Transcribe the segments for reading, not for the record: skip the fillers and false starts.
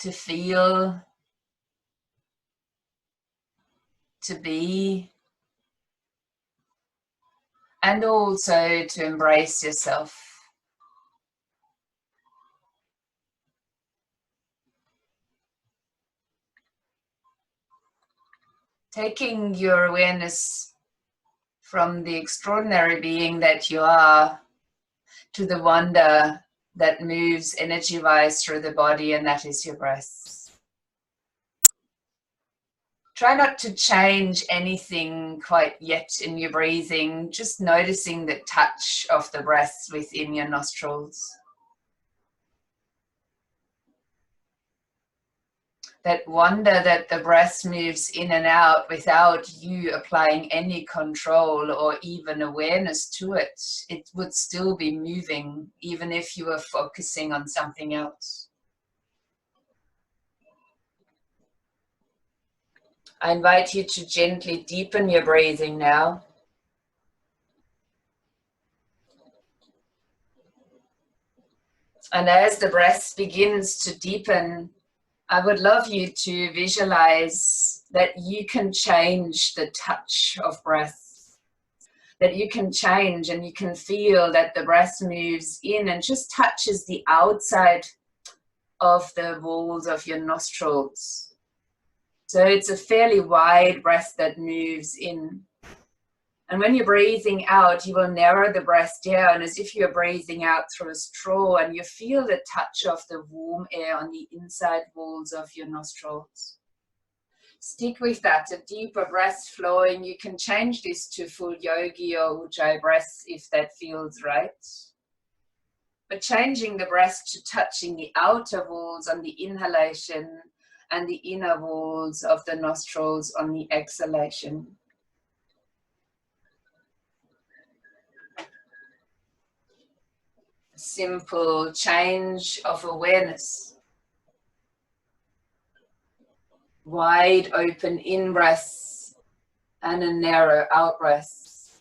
to feel, to be, and also to embrace yourself. Taking your awareness from the extraordinary being that you are to the wonder that moves energy-wise through the body, and that is your breath. Try not to change anything quite yet in your breathing, just noticing the touch of the breath within your nostrils. That wonder that the breath moves in and out without you applying any control or even awareness to it. It would still be moving, even if you were focusing on something else. I invite you to gently deepen your breathing now. And as the breath begins to deepen, I would love you to visualize that you can change the touch of breath, that you can change and you can feel that the breath moves in and just touches the outside of the walls of your nostrils. So it's a fairly wide breath that moves in. And when you're breathing out, you will narrow the breath down as if you're breathing out through a straw, and you feel the touch of the warm air on the inside walls of your nostrils. Stick with that, a deeper breath flowing. You can change this to full yogi or ujjayi breath if that feels right. But changing the breath to touching the outer walls on the inhalation and the inner walls of the nostrils on the exhalation. Simple change of awareness. Wide open in-breath and a narrow out-breath.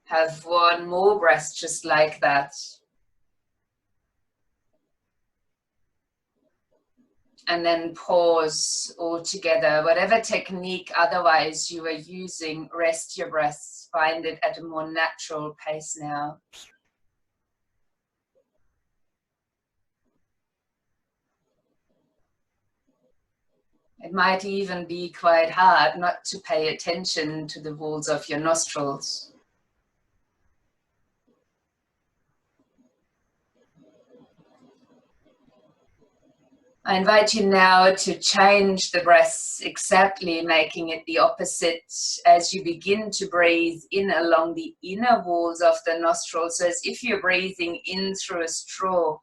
Have one more breath just like that. And then pause altogether. Whatever technique otherwise you are using, rest your breath. Find it at a more natural pace now. It might even be quite hard not to pay attention to the walls of your nostrils. I invite you now to change the breath, exactly making it the opposite as you begin to breathe in along the inner walls of the nostrils, so as if you're breathing in through a straw.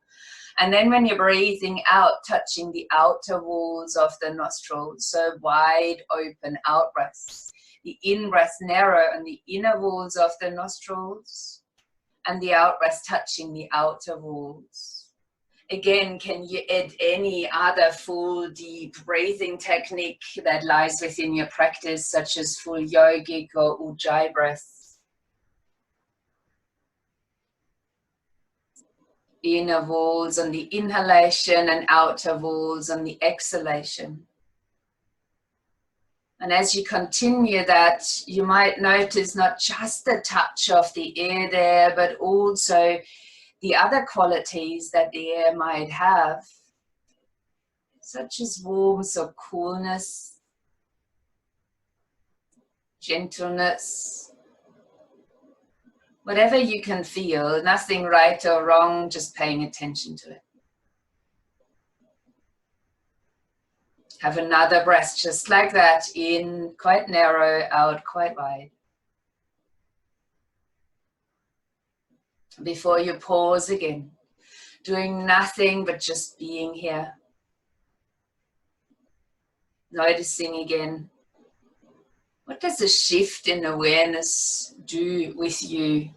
And then when you're breathing out, touching the outer walls of the nostrils, so wide open out breaths. The in-breath narrow on the inner walls of the nostrils, and the out-breath touching the outer walls. Again, can you add any other full deep breathing technique that lies within your practice, such as full yogic or ujjayi breath? Inner walls on the inhalation and outer walls on the exhalation. And as you continue that, you might notice not just the touch of the air there, but also the other qualities that the air might have, such as warmth or coolness, gentleness, whatever you can feel, nothing right or wrong, just paying attention to it. Have another breath just like that, in quite narrow, out quite wide. Before you pause again, doing nothing but just being here. Noticing again, what does a shift in awareness do with you?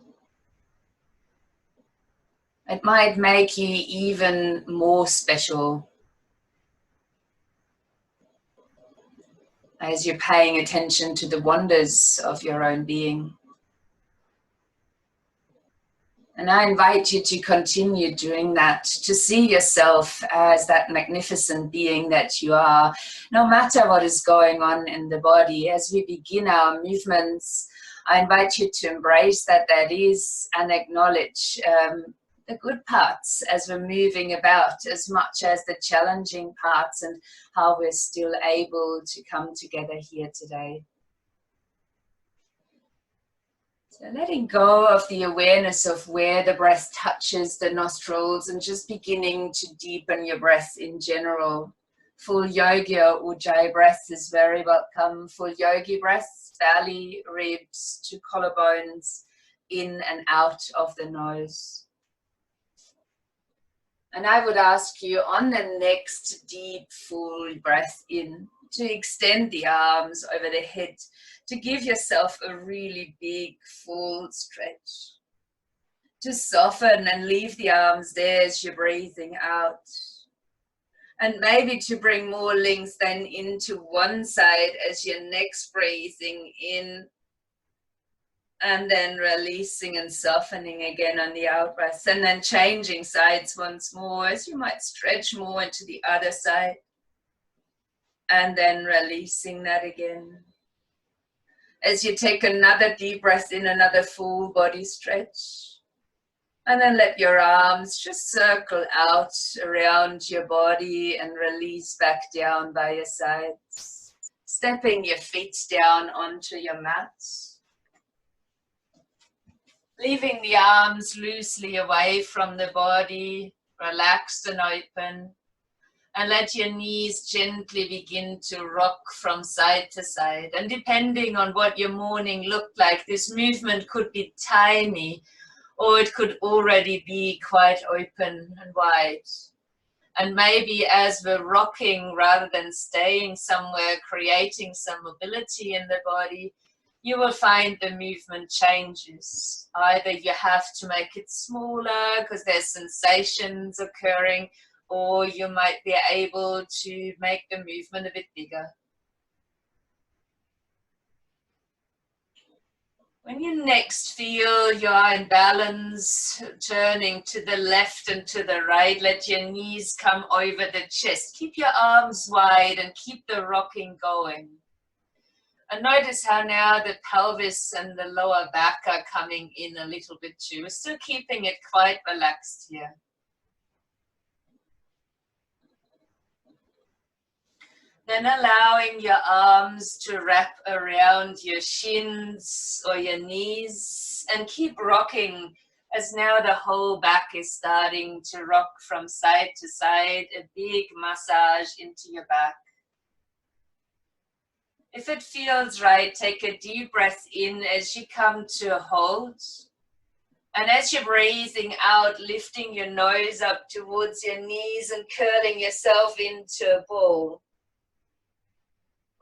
It might make you even more special as you're paying attention to the wonders of your own being. And I invite you to continue doing that, to see yourself as that magnificent being that you are, no matter what is going on in the body. As we begin our movements, I invite you to embrace that is and acknowledge the good parts as we're moving about, as much as the challenging parts, and how we're still able to come together here today. So letting go of the awareness of where the breath touches the nostrils and just beginning to deepen your breath in general. Full yogi or ujjayi breath is very welcome. Full yogi breath, belly, ribs to collarbones, in and out of the nose. And I would ask you on the next deep, full breath in to extend the arms over the head, to give yourself a really big, full stretch. To soften and leave the arms there as you're breathing out. And maybe to bring more length then into one side as your next breathing in. And then releasing and softening again on the out breath. And then changing sides once more as you might stretch more into the other side. And then releasing that again. As you take another deep breath in, another full body stretch. And then let your arms just circle out around your body and release back down by your sides. Stepping your feet down onto your mat. Leaving the arms loosely away from the body, relaxed and open. And let your knees gently begin to rock from side to side. And depending on what your morning looked like, this movement could be tiny, or it could already be quite open and wide. And maybe as we're rocking, rather than staying somewhere, creating some mobility in the body, you will find the movement changes. Either you have to make it smaller because there's sensations occurring, or you might be able to make the movement a bit bigger. When you next feel you are in balance, turning to the left and to the right, let your knees come over the chest. Keep your arms wide and keep the rocking going. And notice how now the pelvis and the lower back are coming in a little bit too. We're still keeping it quite relaxed here. Then allowing your arms to wrap around your shins or your knees and keep rocking as now the whole back is starting to rock from side to side, a big massage into your back. If it feels right, take a deep breath in as you come to a hold. And as you're breathing out, lifting your nose up towards your knees and curling yourself into a ball.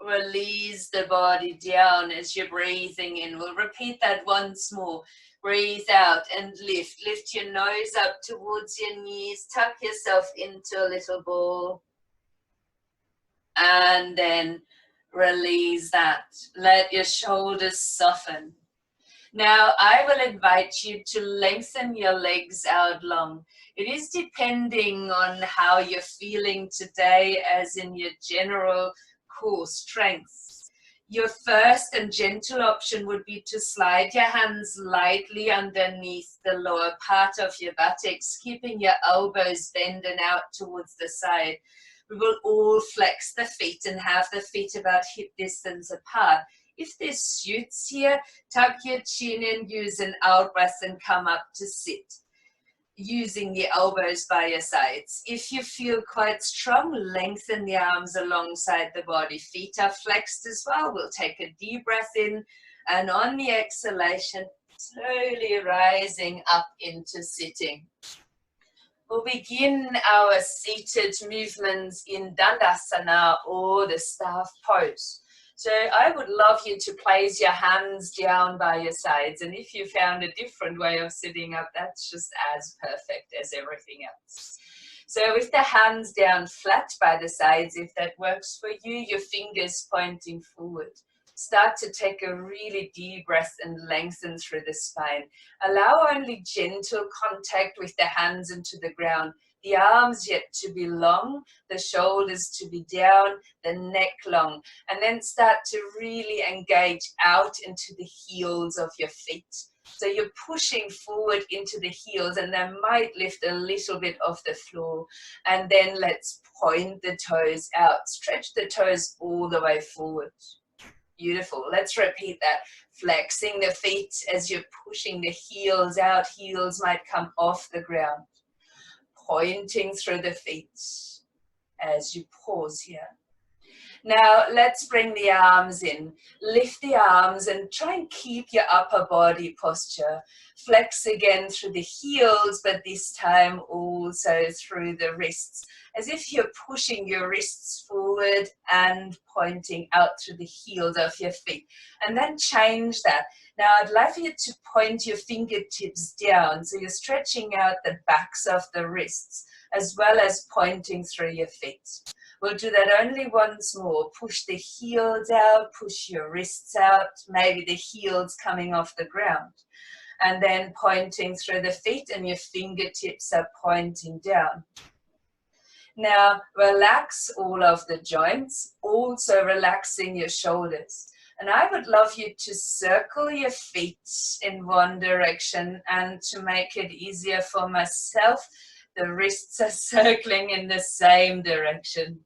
Release the body down as you're breathing in. We'll repeat that once more. Breathe out and lift. Lift your nose up towards your knees. Tuck yourself into a little ball. And then release that. Let your shoulders soften. Now, I will invite you to lengthen your legs out long. It is depending on how you're feeling today, as in your general core strength. Your first and gentle option would be to slide your hands lightly underneath the lower part of your buttocks, keeping your elbows bending out towards the side. We will all flex the feet and have the feet about hip distance apart. If this suits here, tuck your chin in, use an out breath and come up to sit, using the elbows by your sides. If you feel quite strong, lengthen the arms alongside the body. Feet are flexed as well. We'll take a deep breath in, and on the exhalation, slowly rising up into sitting. We'll begin our seated movements in Dandasana, or the staff pose. So I would love you to place your hands down by your sides. And if you found a different way of sitting up, that's just as perfect as everything else. So with the hands down flat by the sides, if that works for you, your fingers pointing forward. Start to take a really deep breath and lengthen through the spine. Allow only gentle contact with the hands into the ground. The arms yet to be long, the shoulders to be down, the neck long. And then start to really engage out into the heels of your feet. So you're pushing forward into the heels, and they might lift a little bit off the floor. And then let's point the toes out. Stretch the toes all the way forward. Beautiful. Let's repeat that. Flexing the feet as you're pushing the heels out. Heels might come off the ground. Pointing through the feet as you pause here. Now let's bring the arms in. Lift the arms and try and keep your upper body posture. Flex again through the heels, but this time also through the wrists, as if you're pushing your wrists forward and pointing out through the heels of your feet. And then change that. Now I'd like you to point your fingertips down, so you're stretching out the backs of the wrists, as well as pointing through your feet. We'll do that only once more. Push the heels out, push your wrists out, maybe the heels coming off the ground. And then pointing through the feet, and your fingertips are pointing down. Now relax all of the joints, also relaxing your shoulders. And I would love you to circle your feet in one direction, and to make it easier for myself, the wrists are circling in the same direction.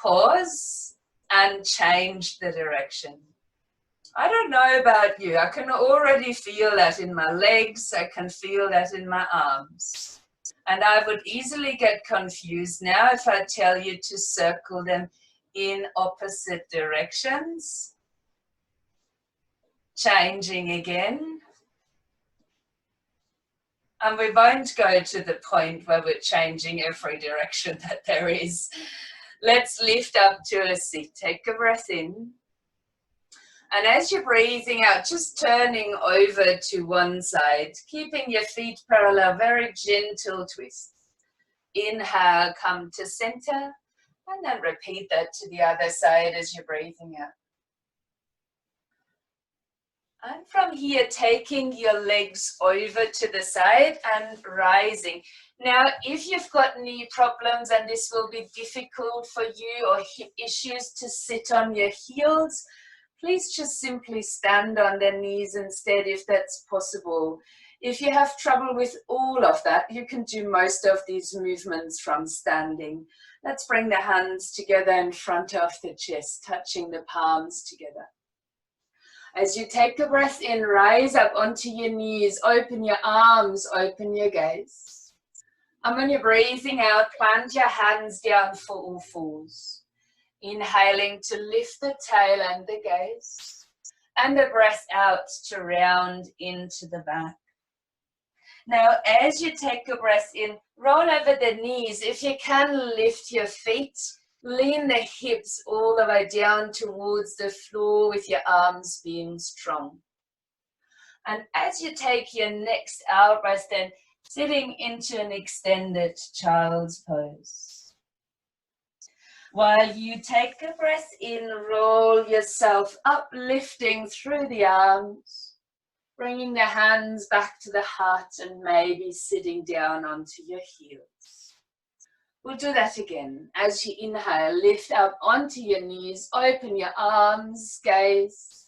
Pause and change the direction. I don't know about you, I can already feel that in my legs, I can feel that in my arms. And I would easily get confused now if I tell you to circle them in opposite directions. Changing again. And we won't go to the point where we're changing every direction that there is. Let's lift up to a sit. Take a breath in. And as you're breathing out, just turning over to one side, keeping your feet parallel, very gentle twist. Inhale, come to center, and then repeat that to the other side as you're breathing out. And from here, taking your legs over to the side and rising. Now, if you've got knee problems and this will be difficult for you, or hip issues to sit on your heels, please just simply stand on the knees instead if that's possible. If you have trouble with all of that, you can do most of these movements from standing. Let's bring the hands together in front of the chest, touching the palms together. As you take a breath in, rise up onto your knees, open your arms, open your gaze. And when you're breathing out, plant your hands down for all fours. Inhaling to lift the tail and the gaze. And the breath out to round into the back. Now, as you take a breath in, roll over the knees. If you can, lift your feet. Lean the hips all the way down towards the floor with your arms being strong. And as you take your next out breath, then sitting into an extended child's pose. While you take a breath in, roll yourself up, lifting through the arms, bringing the hands back to the heart and maybe sitting down onto your heels. We'll do that again. As you inhale, lift up onto your knees, open your arms, gaze.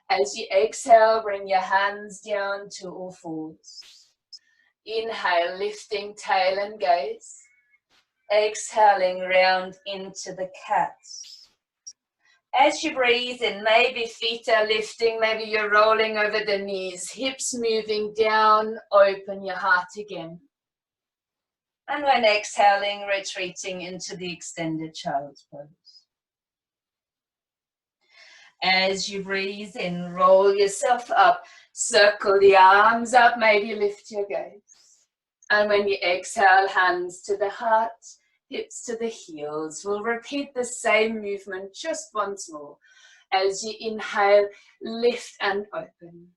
As you exhale, bring your hands down to all fours. Inhale, lifting tail and gaze. Exhaling, round into the cat. As you breathe in, maybe feet are lifting, maybe you're rolling over the knees, hips moving down, open your heart again. And when exhaling, retreating into the extended child's pose. As you breathe in, roll yourself up, circle the arms up, maybe lift your gaze. And when you exhale, hands to the heart, hips to the heels. We'll repeat the same movement just once more. As you inhale, lift and open.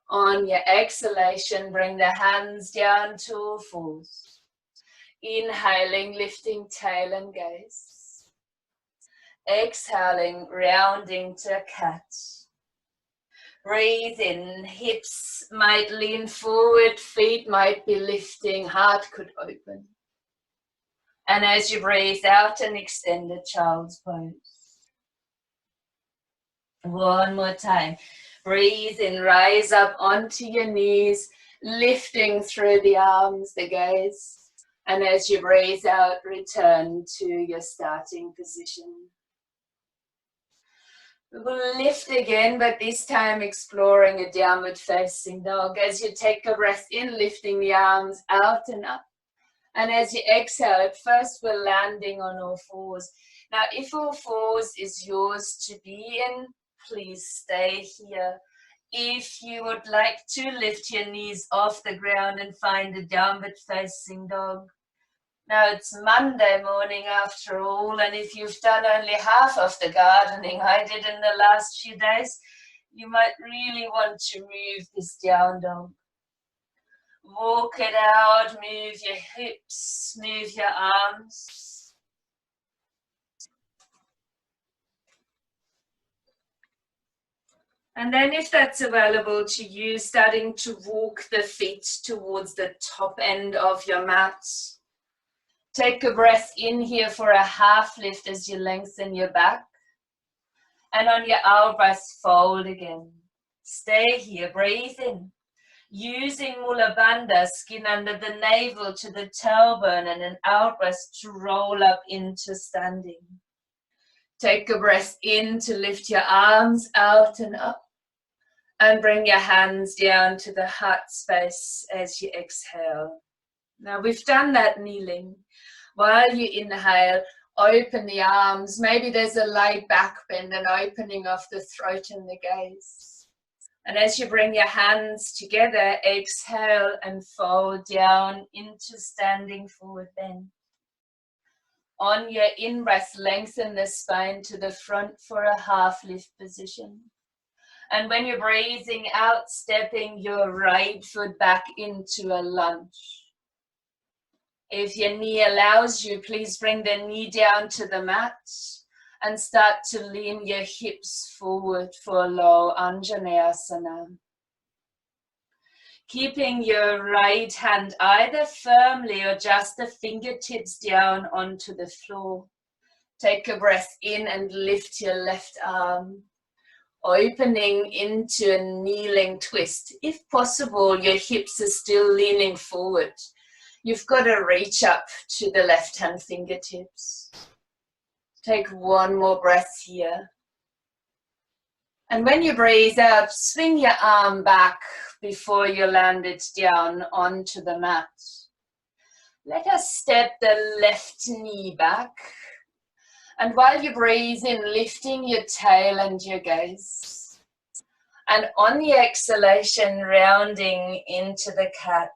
On your exhalation, bring the hands down to all fours. Inhaling, lifting tail and gaze. Exhaling, rounding to a cat. Breathe in, hips might lean forward, feet might be lifting, heart could open. And as you breathe out, an extended child's pose. One more time. Breathe in, rise up onto your knees, lifting through the arms, the gaze. And as you breathe out, return to your starting position. We will lift again, but this time exploring a downward facing dog. As you take a breath in, lifting the arms out and up. And as you exhale, at first we're landing on all fours. Now, if all fours is yours to be in, please stay here. If you would like to lift your knees off the ground and find a downward facing dog. Now it's Monday morning after all, and if you've done only half of the gardening I did in the last few days, you might really want to move this down dog. Walk it out, move your hips, move your arms. And then if that's available to you, starting to walk the feet towards the top end of your mat. Take a breath in here for a half lift as you lengthen your back. And on your out breath, fold again. Stay here, breathe in. Using Mula Bandha, skin under the navel to the tailbone, and an out breath to roll up into standing. Take a breath in to lift your arms out and up. And bring your hands down to the heart space as you exhale. Now we've done that kneeling. While you inhale, open the arms. Maybe there's a light back bend and opening of the throat and the gaze. And as you bring your hands together, exhale and fold down into standing forward bend. On your in-breath, lengthen the spine to the front for a half lift position. And when you're breathing out, stepping your right foot back into a lunge. If your knee allows you, please bring the knee down to the mat and start to lean your hips forward for a low Anjaneyasana. Keeping your right hand either firmly or just the fingertips down onto the floor. Take a breath in and lift your left arm. Opening into a kneeling twist. If possible, your hips are still leaning forward. You've got to reach up to the left hand fingertips. Take one more breath here. And when you breathe out, swing your arm back before you land it down onto the mat. Let us step the left knee back. And while you breathe in, lifting your tail and your gaze. And on the exhalation, rounding into the cat.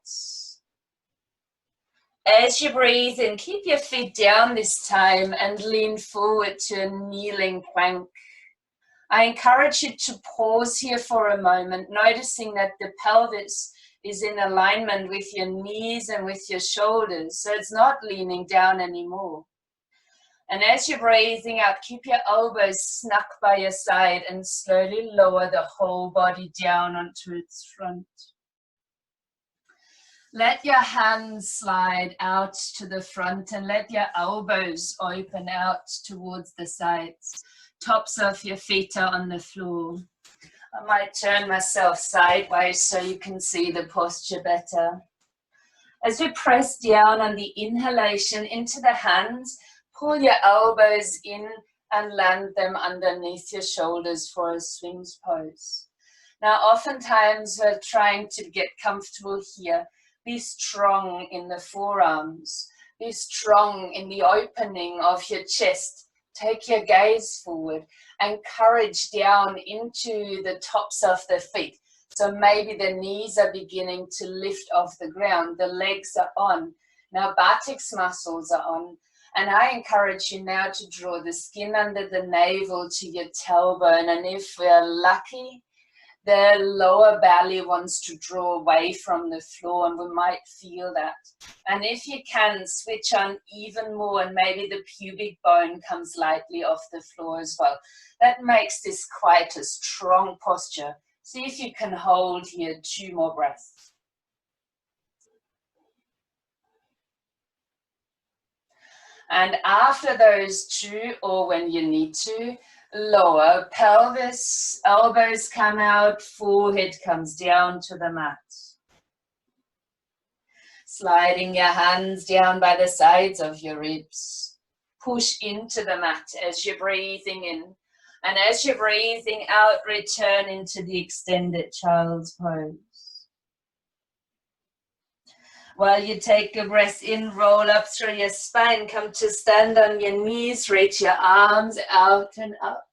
As you breathe in, keep your feet down this time and lean forward to a kneeling plank. I encourage you to pause here for a moment, noticing that the pelvis is in alignment with your knees and with your shoulders, so it's not leaning down anymore. And as you're breathing out, keep your elbows snug by your side and slowly lower the whole body down onto its front. Let your hands slide out to the front and let your elbows open out towards the sides. Tops of your feet are on the floor. I might turn myself sideways so you can see the posture better. As we press down on the inhalation into the hands, pull your elbows in and land them underneath your shoulders for a swings pose. Now, oftentimes we're trying to get comfortable here. Be strong in the forearms. Be strong in the opening of your chest. Take your gaze forward and courage down into the tops of the feet. So maybe the knees are beginning to lift off the ground. The legs are on. Now buttocks muscles are on. And I encourage you now to draw the skin under the navel to your tailbone. And if we're lucky, The lower belly wants to draw away from the floor, and we might feel that. And if you can, switch on even more, and maybe the pubic bone comes lightly off the floor as well. That makes this quite a strong posture. See if you can hold here 2 more breaths. And after those 2, or when you need to, lower pelvis, elbows come out, forehead comes down to the mat. Sliding your hands down by the sides of your ribs. Push into the mat as you're breathing in. And as you're breathing out, return into the extended child's pose. While you take a breath in, roll up through your spine, come to stand on your knees, reach your arms out and up.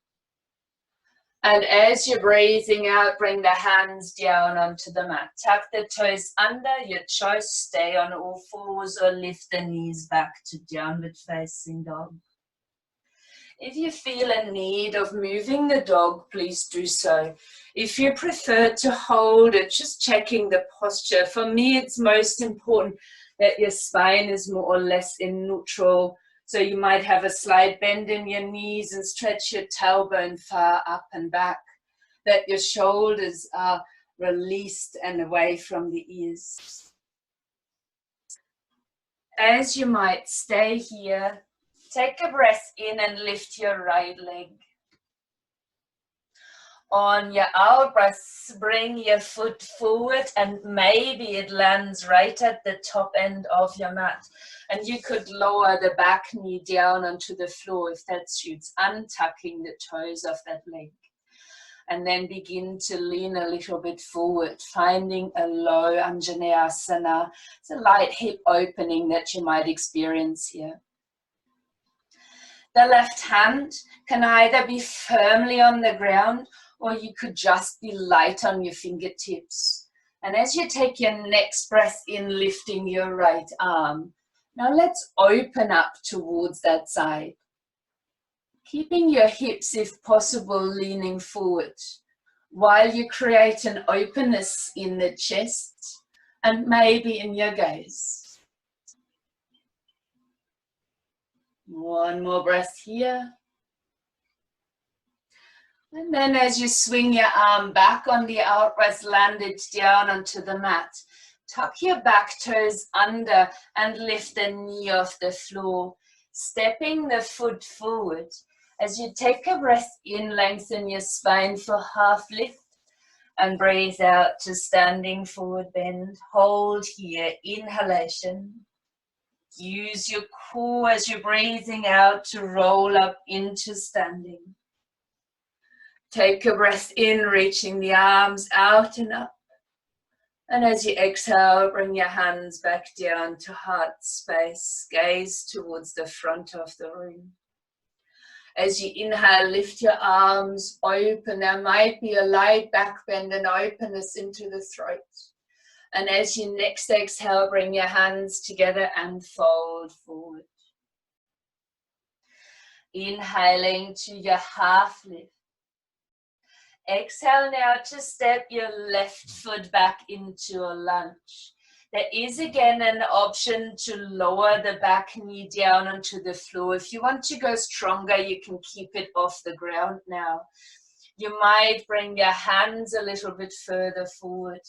And as you're breathing out, bring the hands down onto the mat. Tuck the toes under, your choice, stay on all fours or lift the knees back to downward facing dog. If you feel a need of moving the dog, please do so. If you prefer to hold it, just checking the posture. For me, it's most important that your spine is more or less in neutral. So you might have a slight bend in your knees and stretch your tailbone far up and back. That your shoulders are released and away from the ears. As you might stay here, take a breath in and lift your right leg. On your out breath, bring your foot forward and maybe it lands right at the top end of your mat. And you could lower the back knee down onto the floor if that suits, untucking the toes of that leg. And then begin to lean a little bit forward, finding a low Anjaneyasana. It's a light hip opening that you might experience here. The left hand can either be firmly on the ground or you could just be light on your fingertips. And as you take your next breath in, lifting your right arm, now let's open up towards that side. Keeping your hips, if possible, leaning forward while you create an openness in the chest and maybe in your gaze. One more breath here. And then as you swing your arm back on the out breath, land it down onto the mat. Tuck your back toes under and lift the knee off the floor, stepping the foot forward. As you take a breath in, lengthen your spine for half lift and breathe out to standing forward bend. Hold here, inhalation. Use your core as you're breathing out to roll up into standing. Take a breath in, reaching the arms out and up. And as you exhale, bring your hands back down to heart space. Gaze towards the front of the room. As you inhale, lift your arms open. There might be a light back bend and openness into the throat. And as you next exhale, bring your hands together and fold forward. Inhaling to your half lift. Exhale now to step your left foot back into a lunge. There is again an option to lower the back knee down onto the floor. If you want to go stronger, you can keep it off the ground now. You might bring your hands a little bit further forward.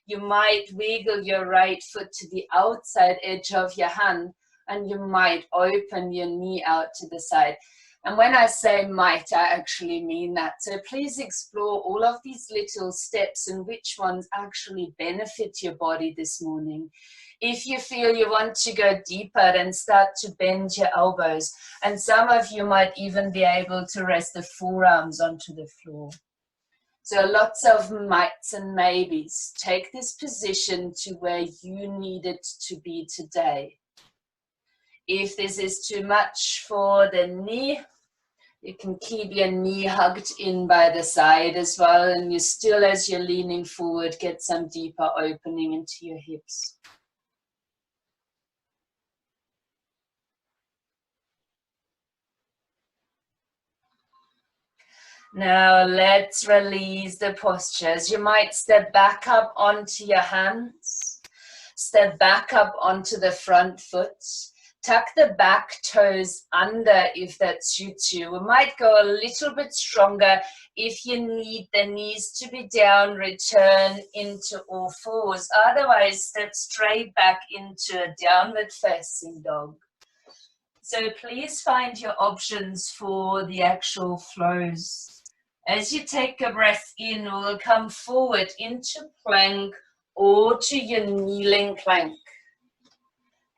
You might wiggle your right foot to the outside edge of your hand, and you might open your knee out to the side. And when I say might, I actually mean that. So please explore all of these little steps and which ones actually benefit your body this morning. If you feel you want to go deeper, then start to bend your elbows. And some of you might even be able to rest the forearms onto the floor. So lots of mights and maybes. Take this position to where you need it to be today. If this is too much for the knee, you can keep your knee hugged in by the side as well, and you still, as you're leaning forward, get some deeper opening into your hips. Now let's release the postures. You might step back up onto your hands. Step back up onto the front foot. Tuck the back toes under if that suits you. We might go a little bit stronger if you need the knees to be down, return into all fours. Otherwise, step straight back into a downward facing dog. So please find your options for the actual flows. As you take a breath in, we'll come forward into plank or to your kneeling plank.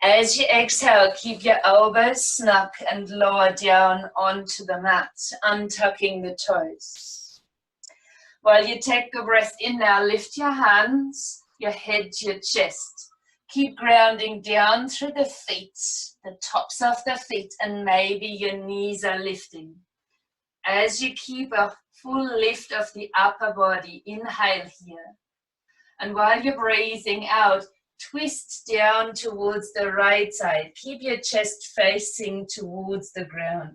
As you exhale, keep your elbows snug and lower down onto the mat, untucking the toes. While you take a breath in now, lift your hands, your head to your chest. Keep grounding down through the feet, the tops of the feet, and maybe your knees are lifting. As you keep a full lift of the upper body, inhale here. And while you're breathing out, twist down towards the right side. Keep your chest facing towards the ground.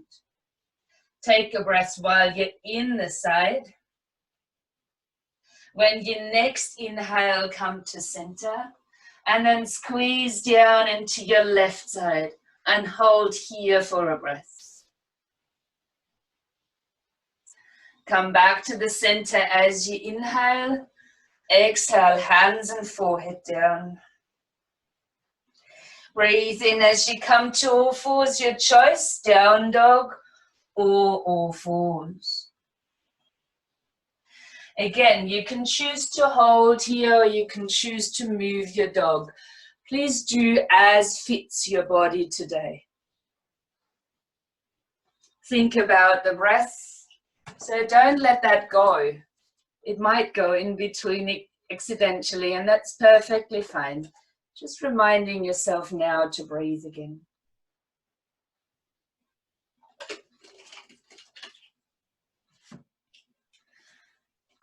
Take a breath while you're in the side. When you next inhale, come to center. And then squeeze down into your left side and hold here for a breath. Come back to the center as you inhale. Exhale, hands and forehead down. Breathe in as you come to all fours, your choice, down dog or all fours. Again, you can choose to hold here or you can choose to move your dog. Please do as fits your body today. Think about the breath. So don't let that go. It might go in between accidentally, and that's perfectly fine. Just reminding yourself now to breathe again.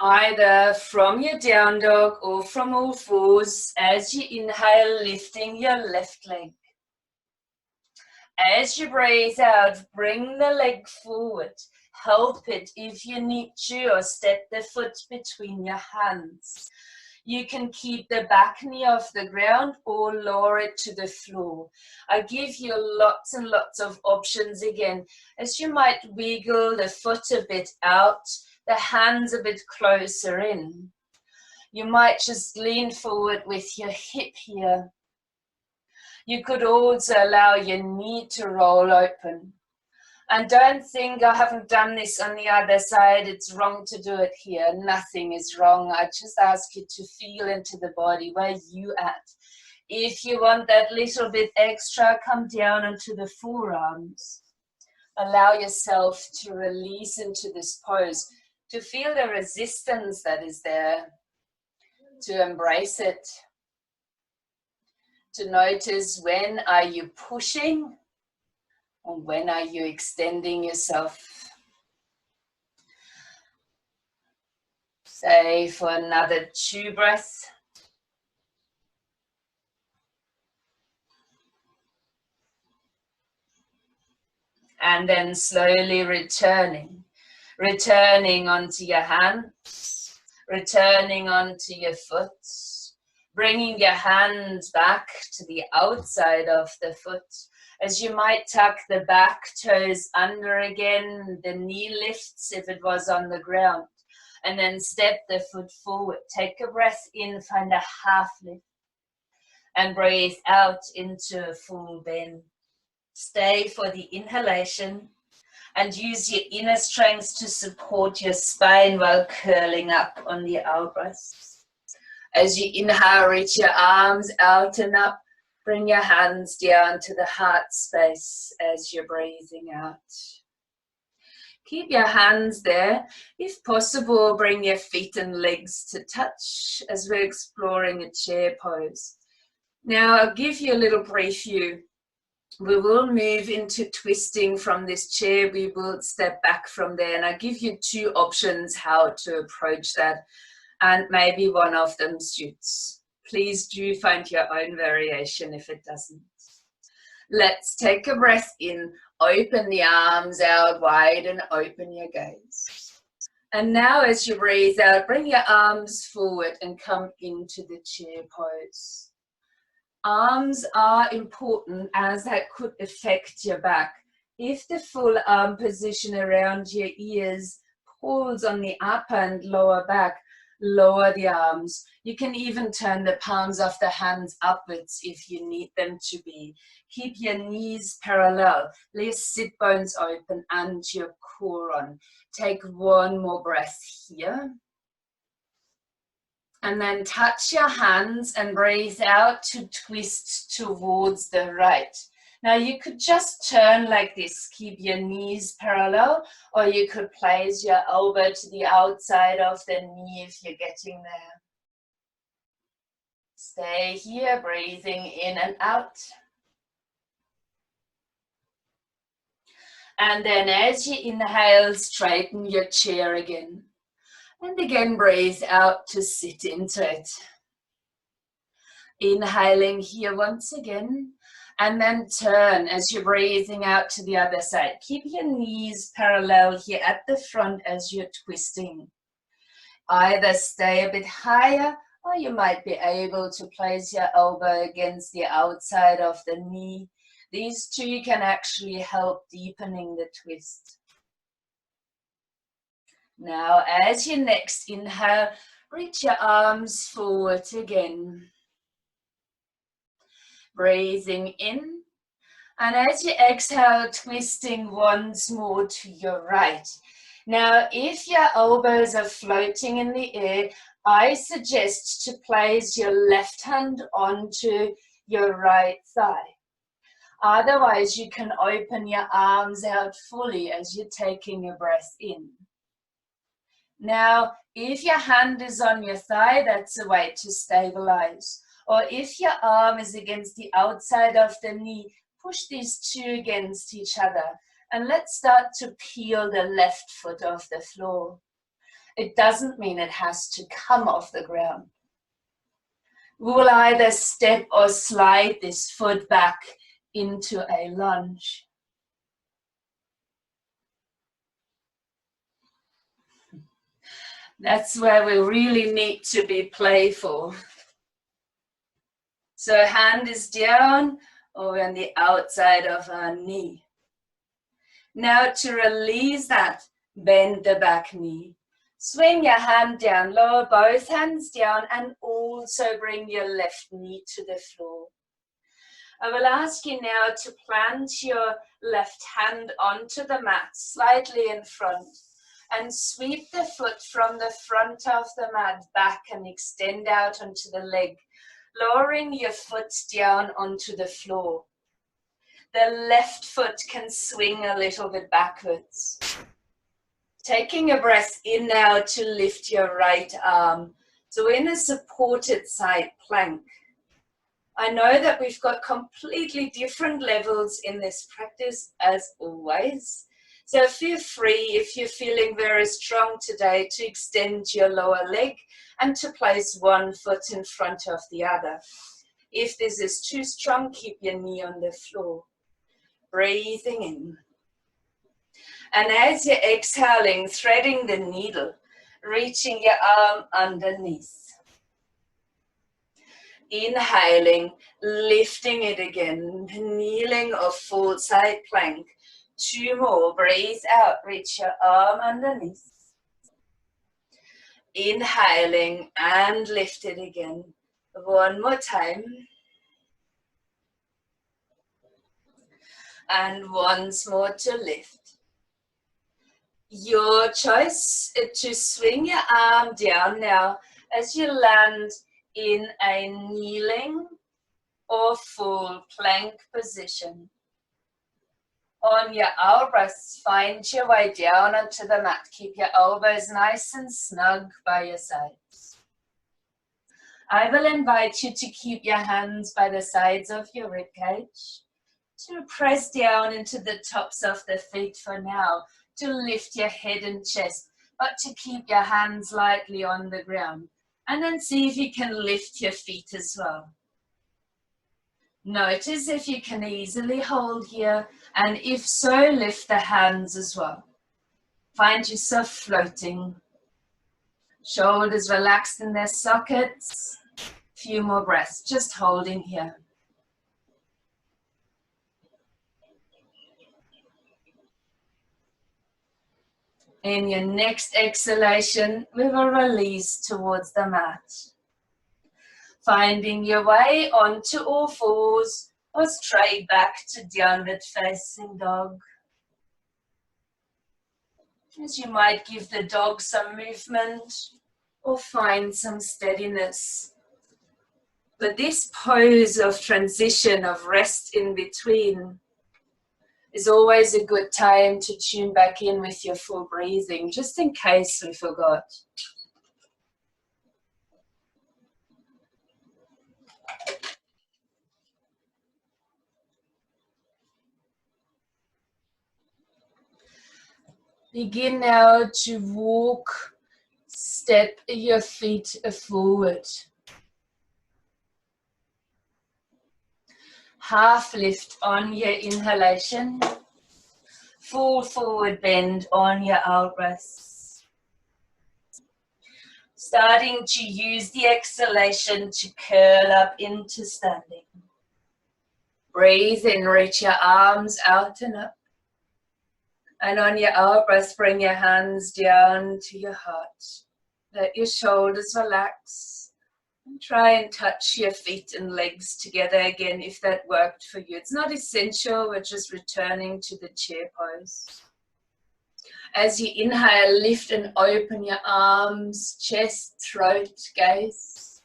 Either from your down dog or from all fours, as you inhale, lifting your left leg. As you breathe out, bring the leg forward. Help it if you need to, or step the foot between your hands. You can keep the back knee off the ground or lower it to the floor. I give you lots and lots of options again, as you might wiggle the foot a bit out, the hands a bit closer in. You might just lean forward with your hip here. You could also allow your knee to roll open. And don't think I haven't done this on the other side, it's wrong to do it here. Nothing is wrong. I just ask you to feel into the body where you at. If you want that little bit extra, come down onto the forearms. Allow yourself to release into this pose, to feel the resistance that is there, to embrace it, to notice when are you pushing and when are you extending yourself. Stay for another 2 breaths. And then slowly returning onto your hands, returning onto your foot, bringing your hands back to the outside of the foot. As you might tuck the back toes under again, the knee lifts if it was on the ground, and then step the foot forward. Take a breath in, find a half lift, and breathe out into a full bend. Stay for the inhalation and use your inner strength to support your spine while curling up on the out-breath. As you inhale, reach your arms out and up. Bring your hands down to the heart space as you're breathing out. Keep your hands there. If possible, bring your feet and legs to touch as we're exploring a chair pose. Now, I'll give you a little preview. We will move into twisting from this chair. We will step back from there, and I'll give you 2 options how to approach that, and maybe one of them suits. Please do find your own variation if it doesn't. Let's take a breath in, open the arms out wide and open your gaze. And now as you breathe out, bring your arms forward and come into the chair pose. Arms are important as that could affect your back. If the full arm position around your ears pulls on the upper and lower back, lower the arms. You can even turn the palms of the hands upwards if you need them to be. Keep your knees parallel. Let your sit bones open and your core on. Take one more breath here. And then touch your hands and breathe out to twist towards the right. Now you could just turn like this, keep your knees parallel, or you could place your elbow to the outside of the knee if you're getting there. Stay here, breathing in and out. And then as you inhale, straighten your chair again. And again, breathe out to sit into it. Inhaling here once again. And then turn as you're breathing out to the other side. Keep your knees parallel here at the front as you're twisting. Either stay a bit higher, or you might be able to place your elbow against the outside of the knee. These two can actually help deepening the twist. Now, as you next inhale, reach your arms forward again. Breathing in, and as you exhale, twisting once more to your right. Now, if your elbows are floating in the air, I suggest to place your left hand onto your right thigh. Otherwise, you can open your arms out fully as you're taking a breath in. Now, if your hand is on your thigh, that's a way to stabilize. Or if your arm is against the outside of the knee, push these two against each other. And let's start to peel the left foot off the floor. It doesn't mean it has to come off the ground. We will either step or slide this foot back into a lunge. That's where we really need to be playful. So hand is down or on the outside of our knee. Now to release that, bend the back knee. Swing your hand down, lower both hands down, and also bring your left knee to the floor. I will ask you now to plant your left hand onto the mat, slightly in front, and sweep the foot from the front of the mat back and extend out onto the leg, lowering your foot down onto the floor. The left foot can swing a little bit backwards. Taking a breath in now to lift your right arm. So in a supported side plank. I know that we've got completely different levels in this practice as always. So feel free, if you're feeling very strong today, to extend your lower leg and to place one foot in front of the other. If this is too strong, keep your knee on the floor. Breathing in. And as you're exhaling, threading the needle, reaching your arm underneath. Inhaling, lifting it again, kneeling or full side plank. 2 more, breathe out, reach your arm underneath. Inhaling and lift it again. 1 more time. And once more to lift. Your choice to swing your arm down now as you land in a kneeling or full plank position. On your out-breaths, find your way down onto the mat. Keep your elbows nice and snug by your sides. I will invite you to keep your hands by the sides of your ribcage, to press down into the tops of the feet for now, to lift your head and chest, but to keep your hands lightly on the ground. And then see if you can lift your feet as well. Notice if you can easily hold here, and if so, lift the hands as well. Find yourself floating Shoulders relaxed in their sockets. Few more breaths, just holding here. In your next exhalation, we will release towards the mat. Finding your way onto all fours or straight back to downward facing dog. As you might give the dog some movement or find some steadiness. But this pose of transition, of rest in between, is always a good time to tune back in with your full breathing, just in case we forgot. Begin now to walk, step your feet forward. Half lift on your inhalation. Full forward bend on your out breath. Starting to use the exhalation to curl up into standing. Breathe in, reach your arms out and up. And on your out breath, bring your hands down to your heart. Let your shoulders relax. And try and touch your feet and legs together again if that worked for you. It's not essential, we're just returning to the chair pose. As you inhale, lift and open your arms, chest, throat, gaze.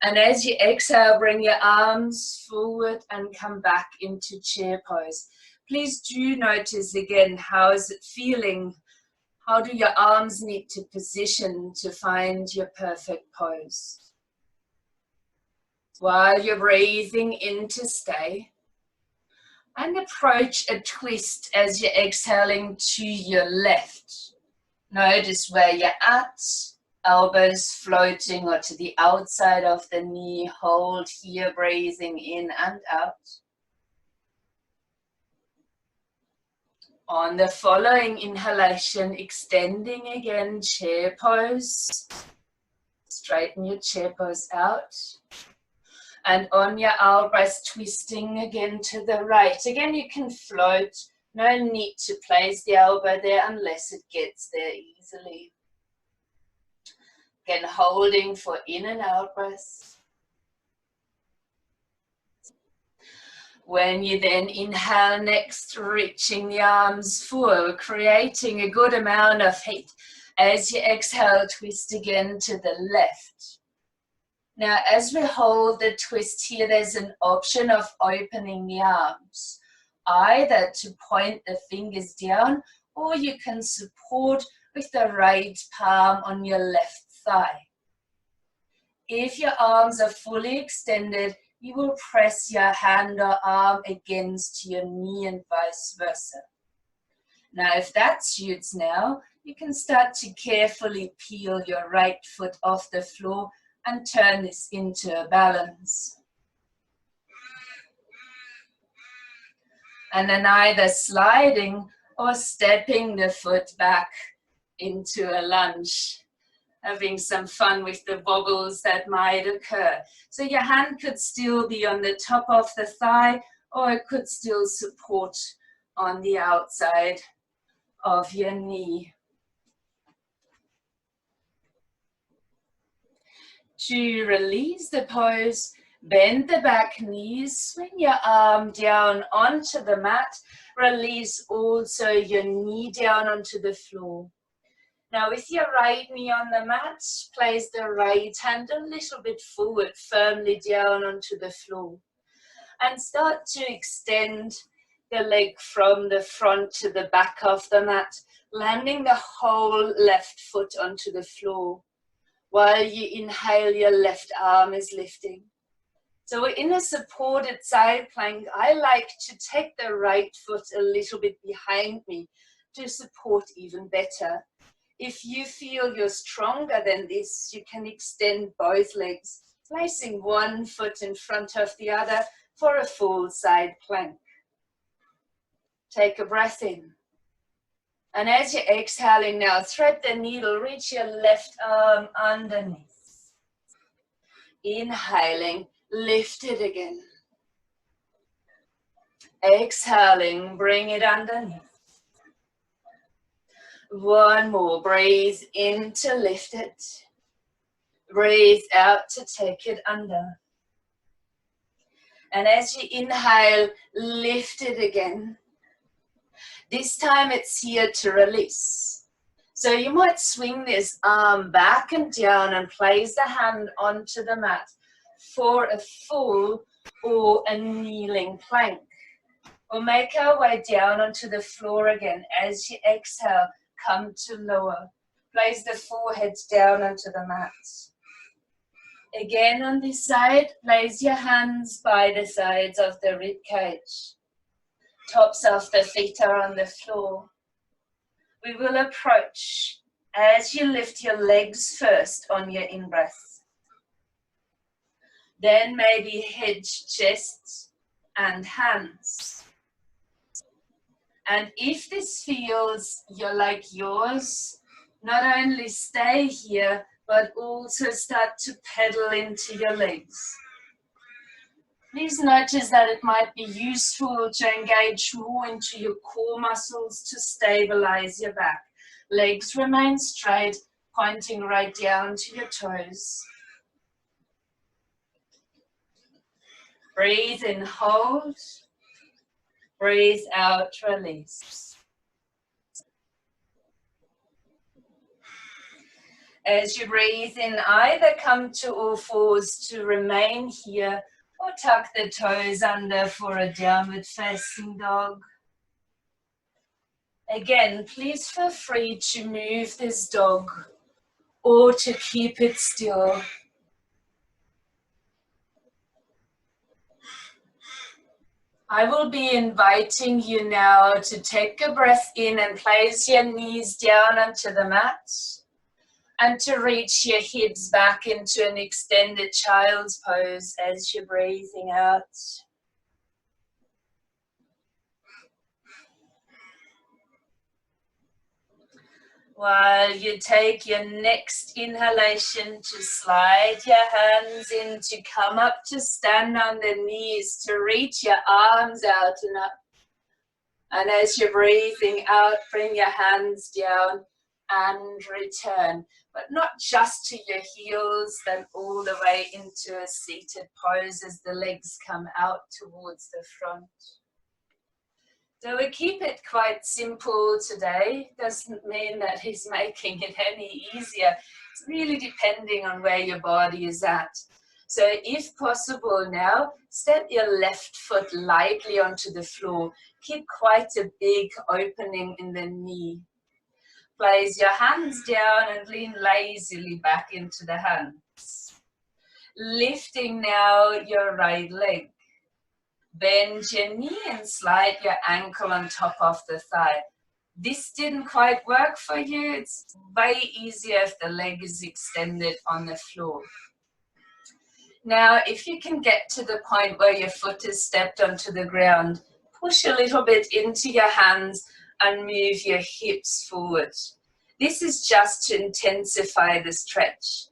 And as you exhale, bring your arms forward and come back into chair pose. Please do notice again, how is it feeling? How do your arms need to position to find your perfect pose? While you're breathing in to stay, and approach a twist as you're exhaling to your left. Notice where you're at, elbows floating or to the outside of the knee. Hold here, breathing in and out. On the following inhalation, extending again, chair pose. Straighten your chair pose out. And on your out breath, twisting again to the right. Again, you can float. No need to place the elbow there unless it gets there easily. Again, holding for in and out breath. When you then inhale next, reaching the arms forward, creating a good amount of heat. As you exhale, twist again to the left. Now, as we hold the twist here, there's an option of opening the arms, either to point the fingers down, or you can support with the right palm on your left thigh. If your arms are fully extended, you will press your hand or arm against your knee and vice versa. Now, if that suits now, you can start to carefully peel your right foot off the floor and turn this into a balance. And then either sliding or stepping the foot back into a lunge. Having some fun with the wobbles that might occur. So your hand could still be on the top of the thigh, or it could still support on the outside of your knee. To release the pose, bend the back knees, swing your arm down onto the mat, release also your knee down onto the floor. Now with your right knee on the mat, place the right hand a little bit forward, firmly down onto the floor. And start to extend the leg from the front to the back of the mat, landing the whole left foot onto the floor. While you inhale, your left arm is lifting. So we're in a supported side plank. I like to take the right foot a little bit behind me to support even better. If you feel you're stronger than this, you can extend both legs, placing one foot in front of the other for a full side plank. Take a breath in And as you're exhaling now, thread the needle, reach your left arm underneath. Inhaling, lift it again. Exhaling, bring it underneath. One more, breathe in to lift it. Breathe out to take it under. And as you inhale, lift it again. This time it's here to release. So you might swing this arm back and down and place the hand onto the mat for a full or a kneeling plank. We'll make our way down onto the floor again. As you exhale, come to lower. Place the forehead down onto the mat. Again on this side, place your hands by the sides of the rib cage. Tops of the feet are on the floor. We will approach as you lift your legs first on your in-breath. Then maybe head, chest, and hands. And if this feels like yours, not only stay here, but also start to pedal into your legs. Please notice that it might be useful to engage more into your core muscles to stabilize your back. Legs remain straight, pointing right down to your toes. Breathe in, hold. Breathe out, release. As you breathe in, either come to all fours to remain here or tuck the toes under for a downward facing dog. Again, please feel free to move this dog or to keep it still. I will be inviting you now to take a breath in and place your knees down onto the mat and to reach your hips back into an extended child's pose as you're breathing out. While you take your next inhalation to slide your hands in to come up to stand on the knees, to reach your arms out and up. And as you're breathing out, bring your hands down and return. But not just to your heels, then all the way into a seated pose as the legs come out towards the front. So we keep it quite simple today. Doesn't mean that he's making it any easier. It's really depending on where your body is at. So if possible now, step your left foot lightly onto the floor. Keep quite a big opening in the knee. Place your hands down and lean lazily back into the hands. Lifting now your right leg. Bend your knee and slide your ankle on top of the thigh. This didn't quite work for you. It's way easier if the leg is extended on the floor. Now, if you can get to the point where your foot is stepped onto the ground, push a little bit into your hands and move your hips forward. This is just to intensify the stretch.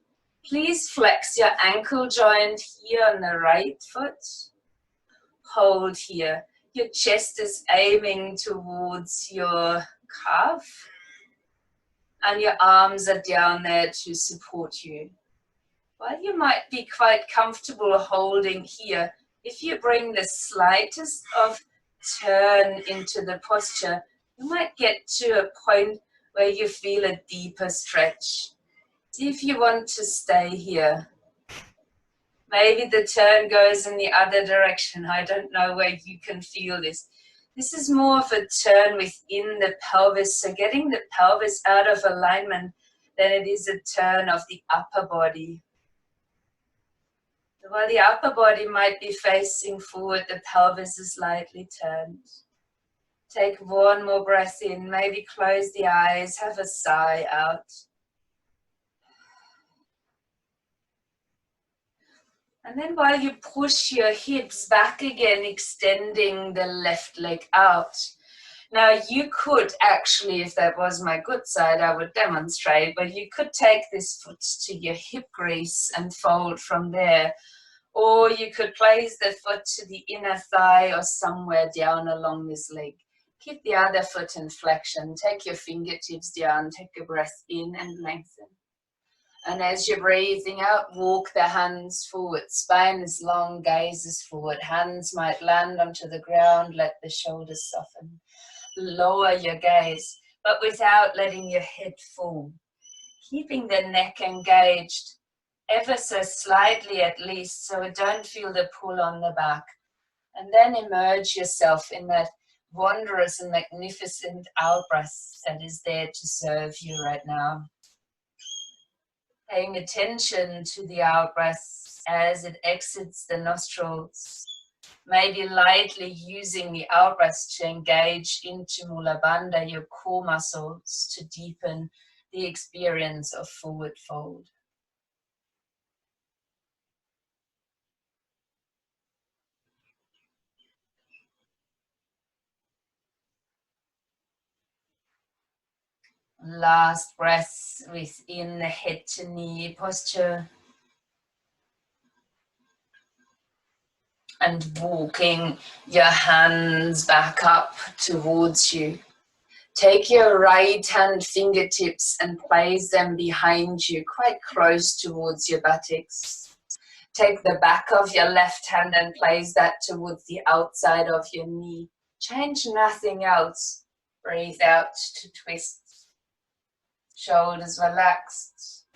Please flex your ankle joint here on the right foot. Hold here. Your chest is aiming towards your calf and your arms are down there to support you. While you might be quite comfortable holding here, if you bring the slightest of turn into the posture, you might get to a point where you feel a deeper stretch. See if you want to stay here. Maybe the turn goes in the other direction. I don't know where you can feel this. This is more of a turn within the pelvis, so getting the pelvis out of alignment than it is a turn of the upper body. So while the upper body might be facing forward, the pelvis is slightly turned. Take one more breath in, maybe close the eyes, have a sigh out. And then while you push your hips back again, extending the left leg out, Now you could actually, if that was my good side, I would demonstrate, but you could take this foot to your hip crease and fold from there. Or you could place the foot to the inner thigh or somewhere down along this leg. Keep the other foot in flexion. Take your fingertips down, take a breath in and lengthen. And as you're breathing out, walk the hands forward. Spine is long, gaze is forward. Hands might land onto the ground, let the shoulders soften. Lower your gaze, but without letting your head fall. Keeping the neck engaged, ever so slightly at least, so don't feel the pull on the back. And then immerse yourself in that wondrous and magnificent out-breath that is there to serve you right now. Paying attention to the out-breath as it exits the nostrils. Maybe lightly using the out-breath to engage into Mula Bandha, your core muscles, to deepen the experience of forward fold. Last breath within the head to knee posture. And walking your hands back up towards you. Take your right hand fingertips and place them behind you, quite close towards your buttocks. Take the back of your left hand and place that towards the outside of your knee. Change nothing else. Breathe out to twist. Shoulders relaxed,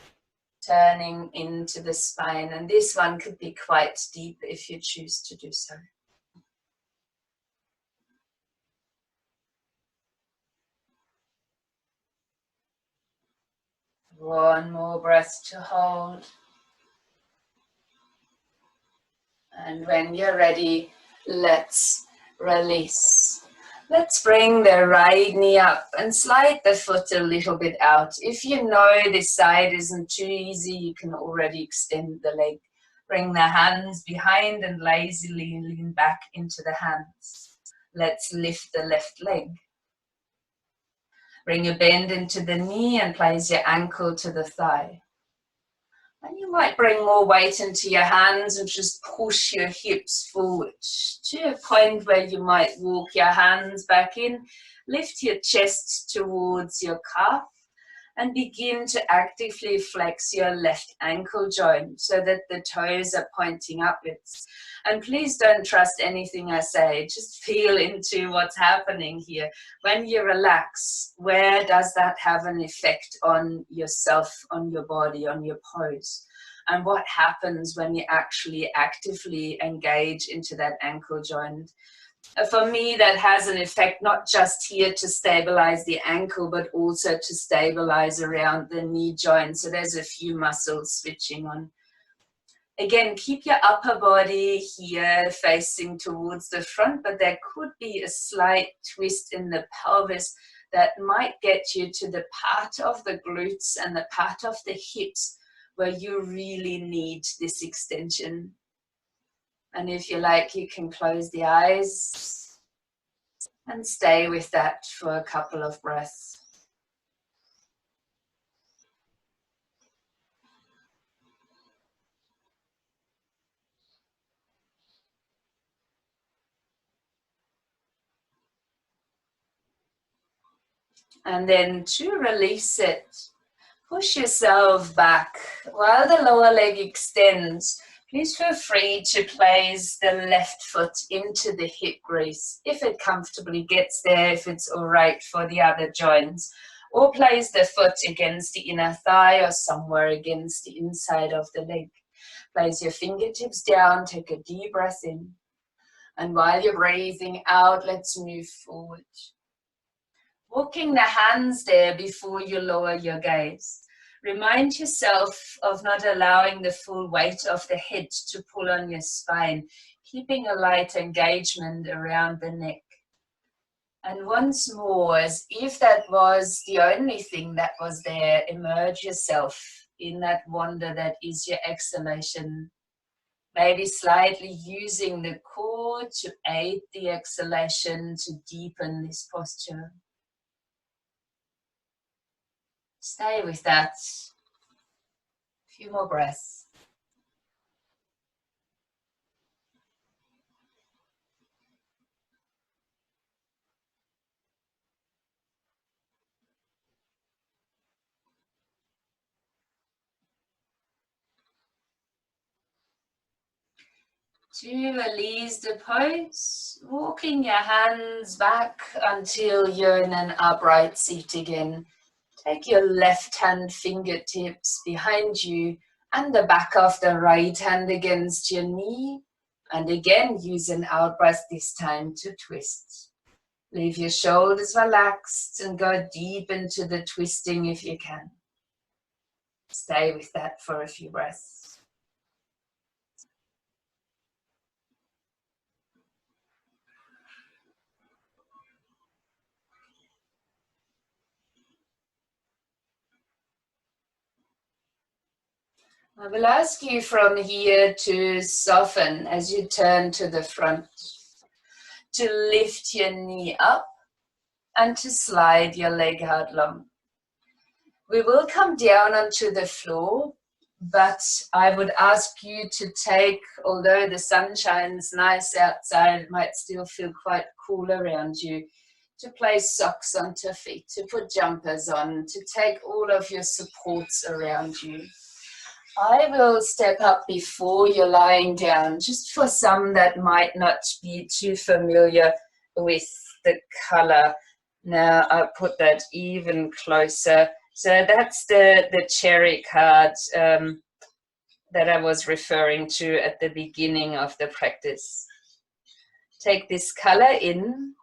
turning into the spine. And this one could be quite deep if you choose to do so. One more breath to hold. And when you're ready, let's release. Let's bring the right knee up and slide the foot a little bit out. If you know this side isn't too easy, you can already extend the leg. Bring the hands behind and lazily lean back into the hands. Let's lift the left leg. Bring a bend into the knee and place your ankle to the thigh. And you might bring more weight into your hands and just push your hips forward to a point where you might walk your hands back in, lift your chest towards your calf, and begin to actively flex your left ankle joint so that the toes are pointing upwards. And please don't trust anything I say, just feel into what's happening here. When you relax, where does that have an effect on yourself, on your body, on your pose? And what happens when you actually actively engage into that ankle joint? For me, that has an effect not just here to stabilize the ankle, but also to stabilize around the knee joint. So there's a few muscles switching on. Again, keep your upper body here facing towards the front, but there could be a slight twist in the pelvis that might get you to the part of the glutes and the part of the hips where you really need this extension. And if you like, you can close the eyes and stay with that for a couple of breaths. And then to release it, push yourself back while the lower leg extends. Please feel free to place the left foot into the hip crease if it comfortably gets there, if it's all right for the other joints. Or place the foot against the inner thigh or somewhere against the inside of the leg. Place your fingertips down, take a deep breath in. And while you're breathing out, let's move forward. Walking the hands there before you lower your gaze. Remind yourself of not allowing the full weight of the head to pull on your spine, keeping a light engagement around the neck. And once more, as if that was the only thing that was there, immerse yourself in that wonder that is your exhalation. Maybe slightly using the core to aid the exhalation to deepen this posture. Stay with that. A few more breaths. To release the pose, walking your hands back until you're in an upright seat again. Take your left hand fingertips behind you and the back of the right hand against your knee. And again, use an out breath this time to twist. Leave your shoulders relaxed and go deep into the twisting if you can. Stay with that for a few breaths. I will ask you from here to soften as you turn to the front, to lift your knee up and to slide your leg out long. We will come down onto the floor, but I would ask you to take, although the sun shines nice outside, it might still feel quite cool around you, to place socks onto feet, to put jumpers on, to take all of your supports around you. I will step up before you're lying down, just for some that might not be too familiar with the color. Now I'll put that even closer. So that's the cherry card that I was referring to at the beginning of the practice. Take this color in.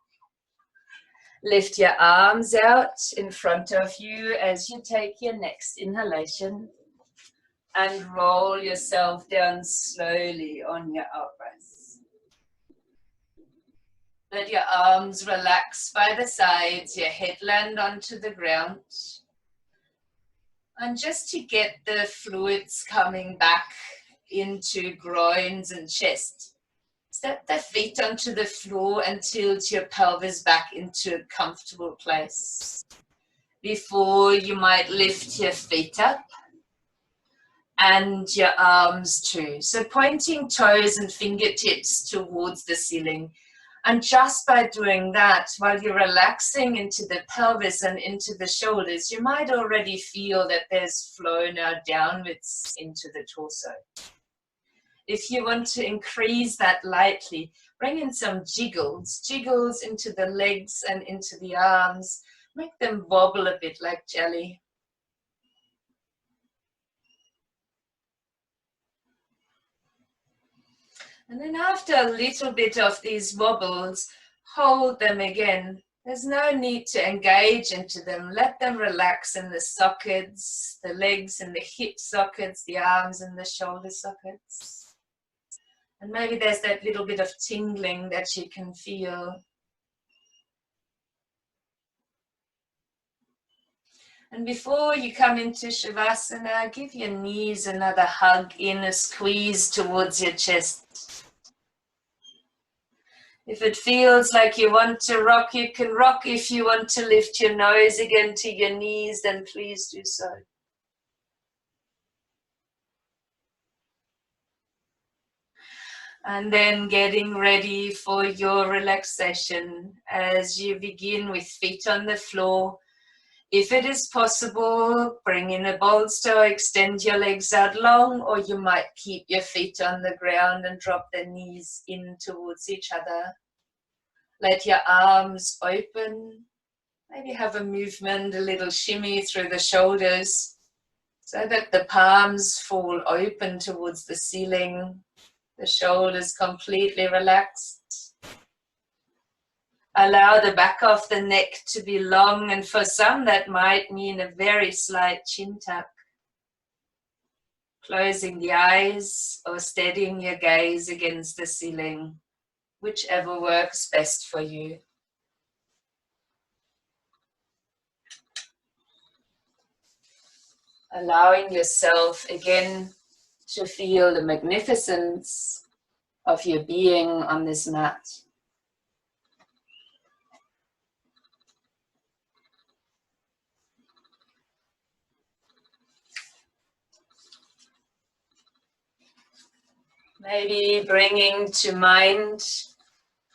Lift your arms out in front of you as you take your next inhalation. And roll yourself down slowly on your out breath. Let your arms relax by the sides, your head land onto the ground. And just to get the fluids coming back into groins and chest, step the feet onto the floor and tilt your pelvis back into a comfortable place. Before you might lift your feet up. And your arms too. So pointing toes and fingertips towards the ceiling. And just by doing that, while you're relaxing into the pelvis and into the shoulders, you might already feel that there's flow now downwards into the torso. If you want to increase that lightly, bring in some jiggles into the legs and into the arms. Make them wobble a bit like jelly. And then after a little bit of these wobbles, hold them again. There's no need to engage into them. Let them relax in the sockets, the legs and the hip sockets, the arms and the shoulder sockets. And maybe there's that little bit of tingling that you can feel. And before you come into Savasana, give your knees another hug in, a squeeze towards your chest. If it feels like you want to rock, you can rock. If you want to lift your nose again to your knees, then please do so. And then getting ready for your relaxation as you begin with feet on the floor. If it is possible, bring in a bolster, extend your legs out long, or you might keep your feet on the ground and drop the knees in towards each other. Let your arms open. Maybe have a movement, a little shimmy through the shoulders so that the palms fall open towards the ceiling, the shoulders completely relaxed. Allow the back of the neck to be long, and for some that might mean a very slight chin tuck. Closing the eyes or steadying your gaze against the ceiling, whichever works best for you. Allowing yourself again to feel the magnificence of your being on this mat. Maybe bringing to mind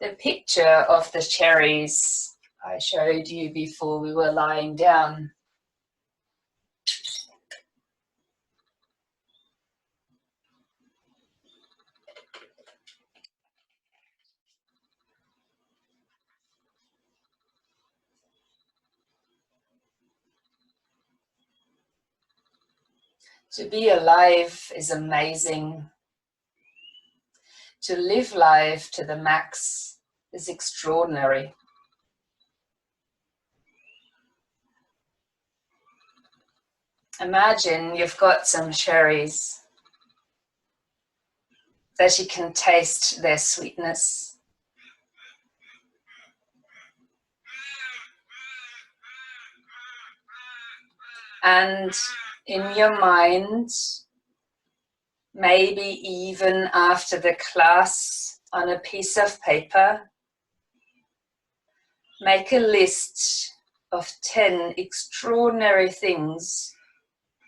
the picture of the cherries I showed you before we were lying down. To be alive is amazing. To live life to the max is extraordinary. Imagine you've got some cherries that you can taste their sweetness. And in your mind, maybe even after the class on a piece of paper, make a list of 10 extraordinary things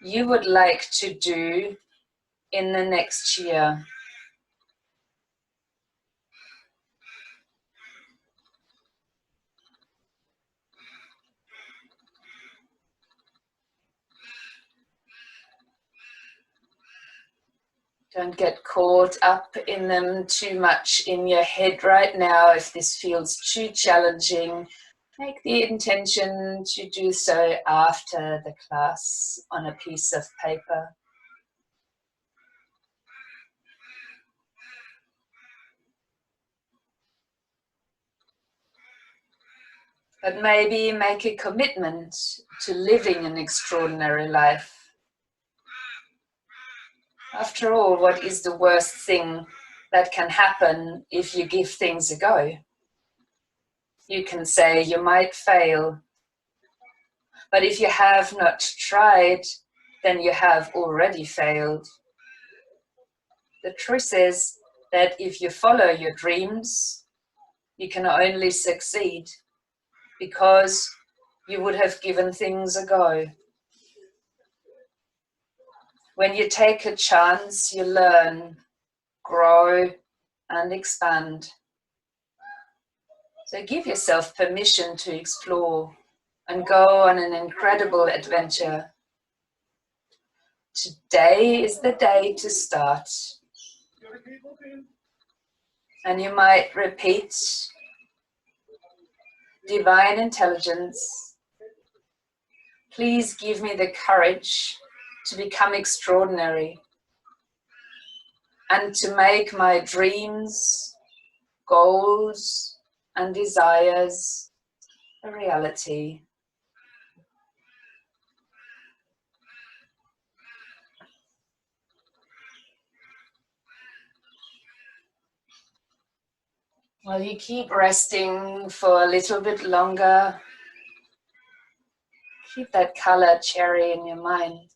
you would like to do in the next year. Don't get caught up in them too much in your head right now. If this feels too challenging, make the intention to do so after the class on a piece of paper. But maybe make a commitment to living an extraordinary life. After all, what is the worst thing that can happen if you give things a go? You can say you might fail, but if you have not tried, then you have already failed. The truth is that if you follow your dreams, you can only succeed because you would have given things a go. When you take a chance, you learn, grow, and expand. So give yourself permission to explore and go on an incredible adventure. Today is the day to start. And you might repeat, Divine Intelligence, please give me the courage to become extraordinary and to make my dreams, goals, and desires a reality. While you keep resting for a little bit longer, keep that color cherry in your mind.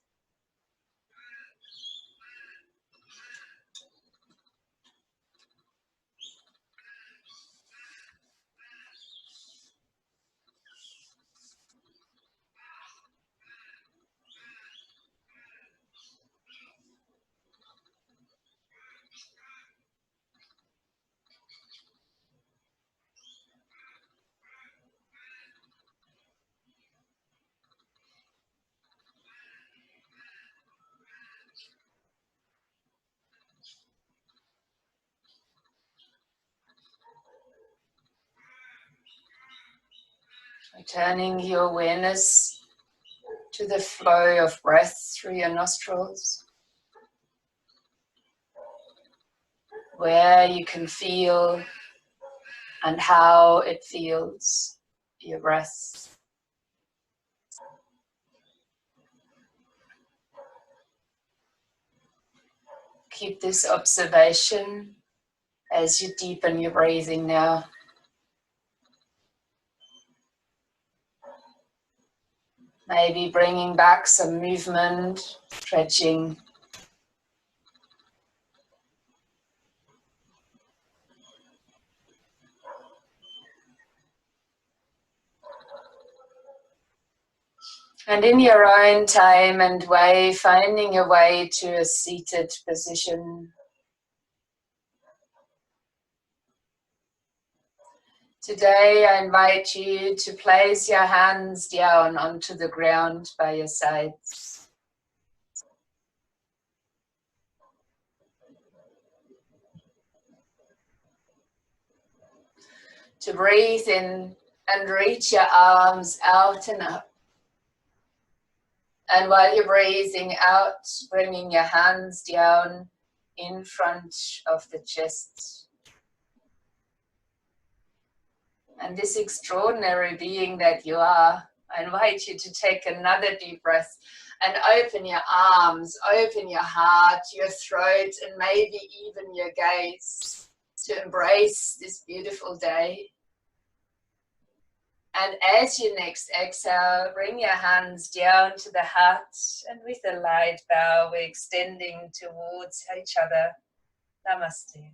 Returning your awareness to the flow of breath through your nostrils, where you can feel and how it feels, your breath. Keep this observation as you deepen your breathing now. Maybe bringing back some movement, stretching, And in your own time and way, finding a way to a seated position. Today I invite you to place your hands down onto the ground by your sides. To breathe in and reach your arms out and up. And while you're breathing out, bringing your hands down in front of the chest. And this extraordinary being that you are, I invite you to take another deep breath and open your arms, open your heart, your throat, and maybe even your gaze to embrace this beautiful day. And as you next exhale, bring your hands down to the heart, and with a light bow, we're extending towards each other. Namaste.